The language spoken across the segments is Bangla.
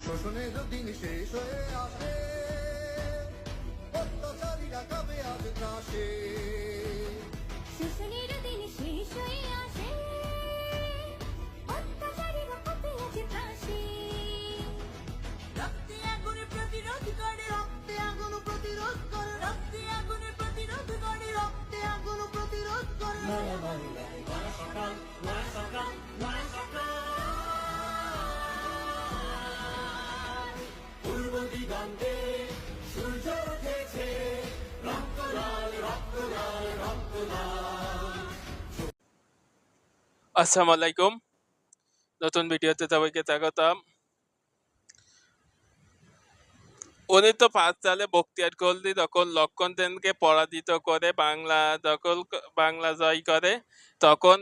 শোষণের দিন শেষ হয়ে আসে, অত্যাচারীরা কবে আজ ত্রাসে। শোষণের দিন শেষ হয়ে আসে, অত্যাচারীরা কবে আজ ত্রাসে। রক্তে আগুনে প্রতিরোধ করে, রক্তে আগুন প্রতিরোধ করে, রক্তে আগুনে প্রতিরোধ করে, রক্তে আগুন প্রতিরোধ করে। নয়া বাংলায় নয়া সকাল, নয়া সকাল, নয়া সকাল। পূর্ব দিগন্তে সূর্য উঠেছে, রক্ত লাল, রক্ত লাল, রক্ত লাল। আসসালামু আলাইকুম, নতুন ভিডিওতে সবাইকে স্বাগতম। 1905 সালে বখতিয়ার খলজি যখন লক্ষ্মণ সেনকে পরাজিত করে বাংলা জয় করে, তখন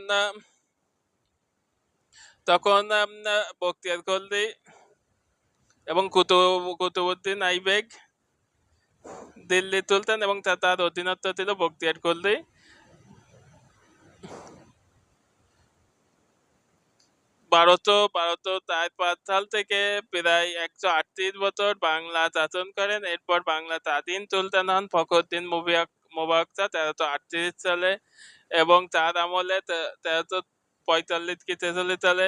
বখতিয়ার খলজি এবং কুতুবউদ্দিন আইবেক দিল্লি সুলতান এবং তার অধীনস্থ ছিল বখতিয়ার খলজি। 1205 সাল থেকে প্রায় 138 বছর বাংলা শাসন করেন। এরপর বাংলা স্বাধীন সুলতান হন ফখরুদ্দিন মুবারক শাহ 1338 সালে, এবং তার আমলে 1345 কি 46 সালে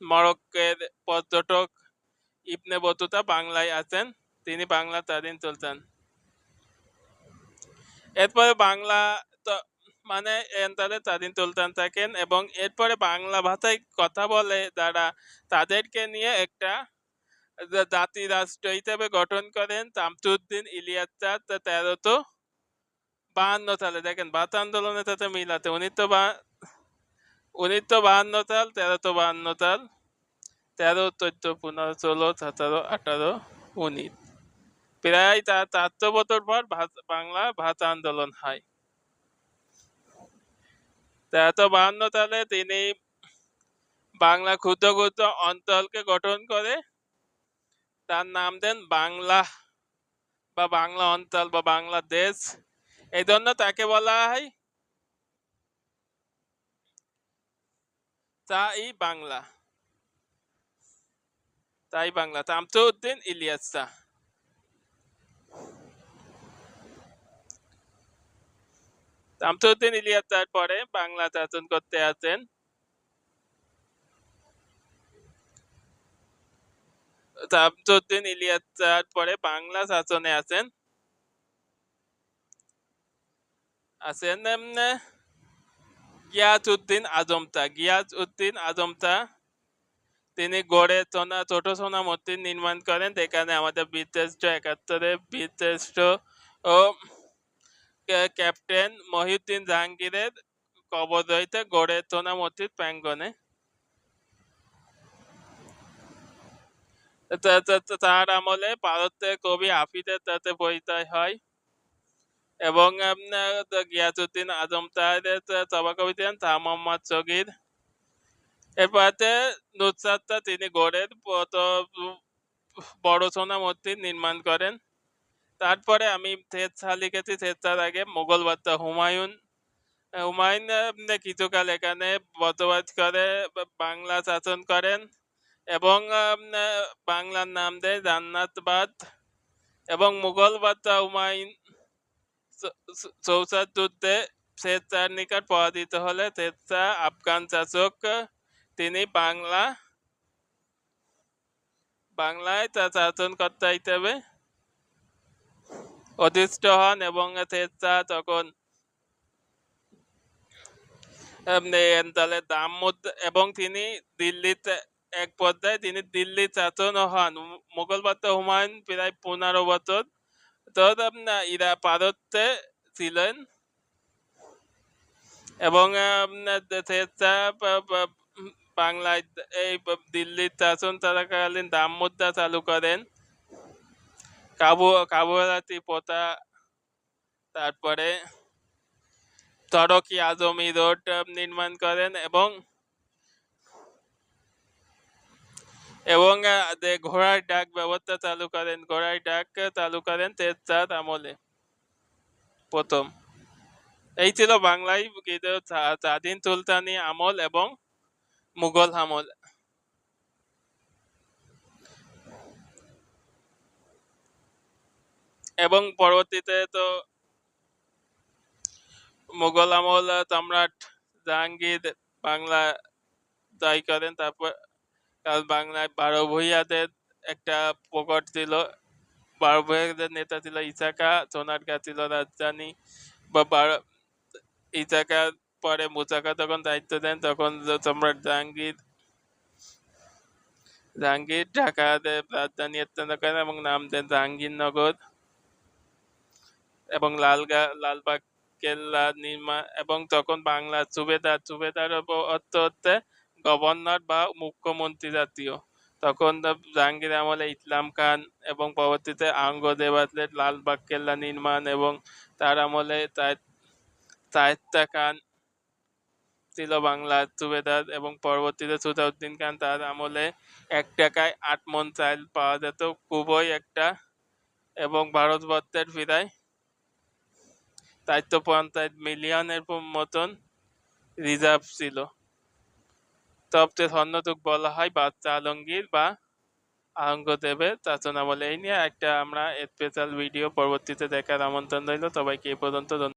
মরক্কোর পর্যটক ইবনে বতুতা বাংলায় আসেন। তিনি বাংলা স্বাধীন সুলতান। এরপরে বাংলা মানে তাদের স্বাধীন সুলতান থাকেন, এবং এরপরে বাংলা ভাষায় কথা বলে যারা, তাদেরকে নিয়ে একটা জাতি রাষ্ট্র হিসেবে গঠন করেন শামসুদ্দিন ইলিয়াস শাহ 1352 সালে। দেখেন ভাষা আন্দোলনের সাথে মিল আছে। 1952 সাল, 1352 সাল, 13, 14, 15, 16, 17, 18, 19, প্রায় 400 বছর পর বাংলা ভাষা আন্দোলন হয়। 1352 সালে তিনি বাংলা ক্ষুদ্র ক্ষুদ্র অঞ্চলকে গঠন করে তার নাম দেন বাংলা বা বাংলা অঞ্চল বা বাংলাদেশ। এই জন্য তাকে বলা হয় তাই বাংলা। শামসুদ্দিন ইলিয়াস শাহ। শামসুদ্দিন ইলিয়াস শাহ পরে বাংলা শাসন করতে আসেন। শামসুদ্দিন ইলিয়াস শাহ পরে বাংলা শাসনে আসেন গিয়াসউদ্দিন আজম শাহ। তিনি গড়ে ছোট সোনামূর্তি নির্মাণ করেন। এখানে আমাদের বীরশ্রেষ্ঠ 71-এ বীরশ্রেষ্ঠ ও ক্যাপ্টেন মহিউদ্দিন জাহাঙ্গীরের কবর রয়েছে গড়ে সোনামূর্তির প্রাঙ্গণে। তার আমলে ভারতের কবি হাফিজের সাথে পরিচয় হয়, এবং গিয়াসউদ্দিন আজম শাহের সভাকবি ছিলেন শাহ মোহাম্মদ শগীর। এরপরে নুসরাত শাহ তিনি গড়ের বড় সোনামূর্তি নির্মাণ করেন। তারপরে আমি শের শাহ লিখেছি। শের শাহর আগে মোগল বাদশাহ হুমায়ুন কিছুকাল এখানে বসবাস করে বাংলা শাসন করেন, এবং বাংলার নাম দেয় জান্নাতাবাদ। এবং মুঘল বাদশাহ হুমায়ুন চৌসার যুদ্ধে শের শাহর নিকট পরাজিত হলে শের শাহ আফগান শাসক তিনি বাংলায় তার শাসনকর্তা হিসেবে অধিষ্ঠিত হন, এবং শের শাহ তখন এবং তিনি দিল্লিতে এক পর্যায়ে তিনি দিল্লি শাসনও হন। মুঘল বাদশাহ হুমায়ুন প্রায় 15 বছর ইরা পারত্যে ছিলেন, এবং শের শাহ বাংলায় এই দিল্লির শাসন চলাকালীন দাম মুদ্রা চালু করেন, কাবুয়াতি প্রথা, তারপরে তরকি আজমি রোড নির্মাণ করেন, এবং ঘোড়ার ডাক ব্যবস্থা চালু করেন। শের শাহর আমলে প্রথম। এই ছিল বাংলায় স্বাধীন সুলতানি আমল এবং মুঘল আমল। এবং পরবর্তীতে তো মুঘল আমল সম্রাট জাহাঙ্গীর বাংলা জয় করেন। তারপর বাংলায় 12 ভূঁইয়াদের একটা প্রকট ছিল। 12 ভূঁইয়াদের নেতা ছিল ইসাকা। সোনারগাঁ ছিল রাজধানী বা ইসাকা পরে মুসাকা তখন দায়িত্ব দেন। তখন সম্রাট জাহাঙ্গীর ঢাকাতে রাজধানী স্থাপন করেন এবং নাম দেন জাহাঙ্গীরনগর এবং লালবাগ কেল্লা নির্মাণ। এবং তখন বাংলার সুবেদার অর্থ হচ্ছে গভর্নর বা মুখ্যমন্ত্রী জাতীয়। তখন জাহাঙ্গীর আমলে ইসলাম খান এবং পরবর্তীতে আওরঙ্গজেব লালবাগ কেল্লা নির্মাণ এবং তার আমলে শায়েস্তা খান ছিল বাংলার সুবেদার এবং পরবর্তীতে সুজাউদ্দিন খান তার আমলে 1 টাকায় 8 মণ চাল পাওয়া যেত, খুবই একটা, এবং ভারতবর্ষের প্রায় 450 মিলিয়নের মতন রিজার্ভ ছিল। সবচেয়ে স্বর্ণযুগ বলা হয় বাদশাহ আলমগীর বা আওরঙ্গজেবের শাসনামলে। এই নিয়ে একটা আমরা স্পেশাল ভিডিও পরবর্তীতে দেখার আমন্ত্রণ রইল। সবাইকে এ পর্যন্ত